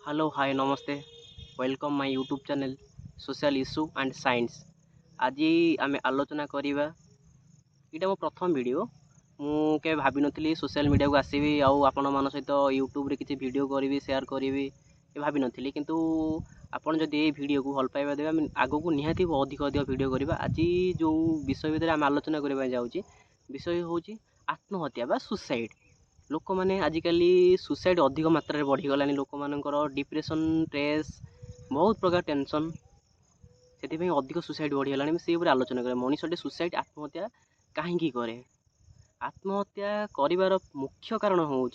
Hello hi नमस्ते welcome my YouTube channel social issue and science. आज आम आलोचना करवा यहाँ मो प्रथम वीडियो मुझे भाभी नी सोशल मीडिया को आसबि आपण मान सहित यूट्यूब रे किसी वीडियो करी शेयर करी भाभी नी किंतु आपन जदि ये वीडियो को भल पाइबा देबे आगो को निहाती अधिक अधिक वीडियो करवा। आज जो विषय भितर आम आलोचना करने जाऊँगी विषय हूँ आत्महत्या बा सुसाइड। लोक मैंने आजिकल सुसाइड अधिक मात्रा बढ़ीगला। लोक मानकर डिप्रेशन स्ट्रेस बहुत प्रकार टेंशन से अधिक सुसाइड बढ़ीगला। से आलोचना करें मनीषटे सुसाइड आत्महत्या कहीं करे। आत्महत्या कर मुख्य कारण हूँ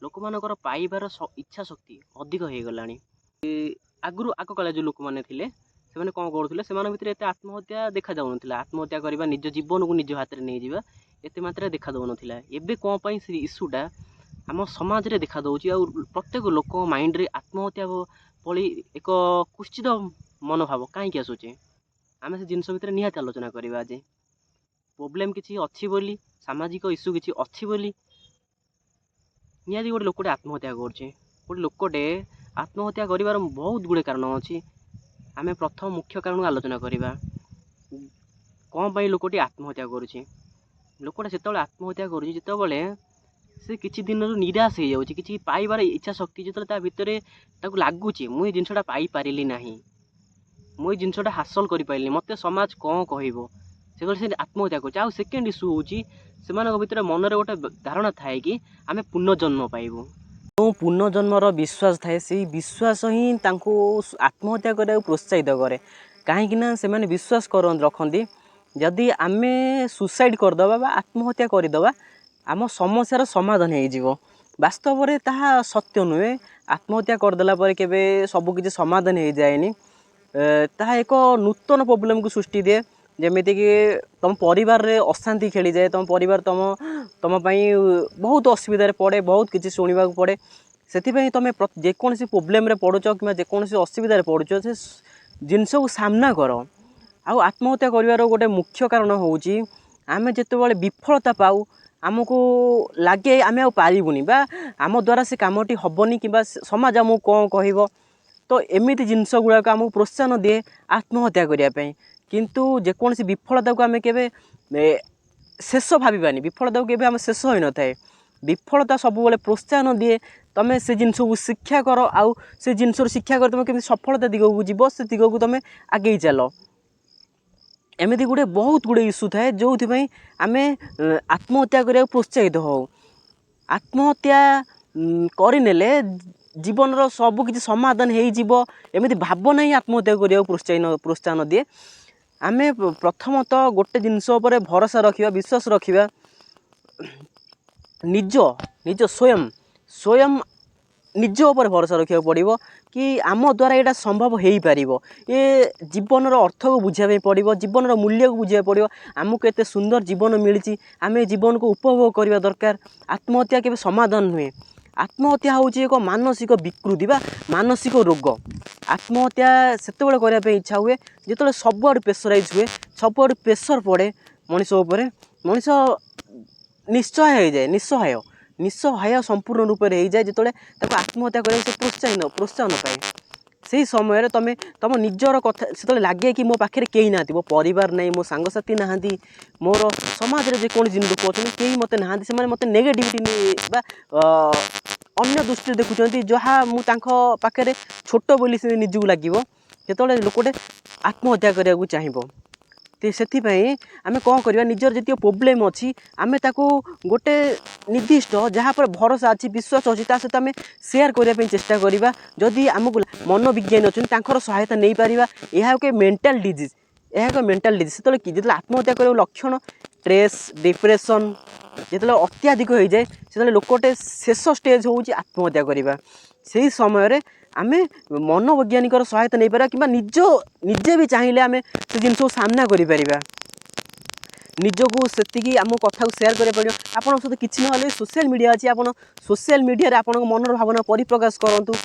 लोक मानकर पाइबार इच्छा शक्ति अधिक हो गला। आगु आग काल जो लोक मैंने थे से कौन करुले से भितर एत आत्महत्या देखा जाऊन। आत्महत्या करवा निज जीवन को निज हाथ में नहीं जावा एत मात्रा देखा दौन। एवं कौन पर से इश्यूटा आम समाज रे देखा दौर प्रत्येक लोक माइंड रे आत्महत्या भली एक कुश्चित मनोभाव कहीं आसूचे। आम से जिनस भितर निहाती आलोचना करवा। आज प्रोब्लेम किसी अच्छी बोली सामाजिक इश्यू किसी अच्छी बोली निहाती गोटे लोकटे आत्महत्या करे। गोटे लोकटे आत्महत्या कर बहुत गुड़े कारण अच्छी। आम प्रथम मुख्य कारण आलोचना करवा कौन पर लोकटी आत्महत्या करुँचे। लोकटा से आत्महत्या करुँचे से किसी दिन निराश हो जाऊँगी किसी पाइबार इच्छा शक्ति जो भितर लगुच मुझे जिनसा पाइपारि ना मुझे जिनसा हासिल कर मत समाज कौन कह से आत्महत्या कर। सेकेंड इश्यू हूँ से भितर मनरे गोटे धारणा थाए कि आम पुनर्जन्म पाइबू। जो पुनर्जन्मर विश्वास थाए से विश्वास ही आत्महत्या करने प्रोत्साहित करे। कहीं से विश्वास रखती जदि आम सुसाइड करदे आत्महत्या करदे आम समस्यार समाधान हो। वास्तव में ताहा सत्य नुहे। आत्महत्या करदेला केबे सबकि समाधान हो जाएनि। ताहा एक नूतन प्रोब्लेम को सृष्टि दिए जमीती कि तुम परिवार रे अशांति खेली जाए। तुम परिवार तुम बहुत असुविधा पड़े बहुत किसी शुणा पड़े। से तुम जेकोसी प्रोब्लेम पड़ुच कि जेकोसी असुविधा पड़ुच से जिनस को सामना कर। आत्महत्या कर गोटे मुख्य कारण हूँ आम जिते विफलता पाऊ आमको लगे आम पारूनी बा आम द्वारा से कमटी हेनी कि समाज आमको कौन कह। तो एमती जिनस गुड़ाक आमको प्रोत्साहन दिए आत्महत्या करने। किंतु जेकोसी विफलता को आम के शेष भावानी विफलता को आम शेष हो न था। विफलता सब प्रोत्साहन दिए तुम से जिनस को शिक्षा कर आउ से जिनस शिक्षा कर तुम केमी सफलता दिग को जीव से दिग को तुम आगे चल। एमती गुड़े बहुत गुड़े इश्यू थाए जो आम आत्महत्या करने प्रोत्साहित हो। आत्महत्या करने जीवन सबकि समाधान होमती भावना ही आत्महत्या करने प्रोत्साहन दिए। आम प्रथमतः गोटे जिनस भरोसा रखा विश्वास रखा निज निज स्वयं स्वयं निज उपर भरोसा रखा पड़ो कि आम द्वारा यहाँ संभव हो पार। ये जीवन अर्थ को बुझाई पड़ो जीवन मूल्य को बुझा पड़ो आमको एत सुंदर जीवन मिली आम जीवन को उपभोग करने दरकार। आत्महत्या के समाधान नुहे। आत्महत्या हूँ एक मानसिक विकृति बा मानसिक रोग। आत्महत्या से करने इच्छा हुए जो सबुआड़ प्रेसराइज हुए सबुआड़ प्रेसर पड़े मनीष उपर मनीष निस्सहाय हो जाए निस्सहाय संपूर्ण रूप से हो जाए जो आत्महत्या करने प्रोत्साहन पाए। से समय तुम तुम निजर कथा से लगे कि मो पाखे कहीं ना मो परिवार नहीं मो सांगसाथी ना मोर समाज में जेको लोक अच्छे कहीं मत ना से मत नेगेटिविटी अन्य दृष्टि देखुं जहाँ मुझे छोट बोली से निजक लगे जो लोकटे आत्महत्या करने को चाहब। तो से आम कौन करवा निजर जी प्रोब्लेम अच्छी आम गोटे निर्दिष्ट जहाँ पर भरोसा अच्छी विश्वास अच्छी सहित आम सेयार करने चेष्टा करवा। जदि आमको मनोविज्ञानी अच्छा सहायता नहीं पार यह एक मेंटल डिजीज यह एक मेंटल डिजीज से जो आत्महत्या कर लक्षण स्ट्रेस डिप्रेशन जो अत्याधिक हो जाए से लोकटे शेष स्टेज हूँ आत्महत्या करवा। से समय आम मनोवैज्ञानिक सहायता नहीं पारा कि निजे भी चाहिए आम से जिनस को सामना करें निजको से आम कथा को सेयार करा पड़ो। आप सहित किसी ना सोशल मीडिया अच्छी आप सोशल मीडिया आप मनर भावना परिप्रकाश करूँ।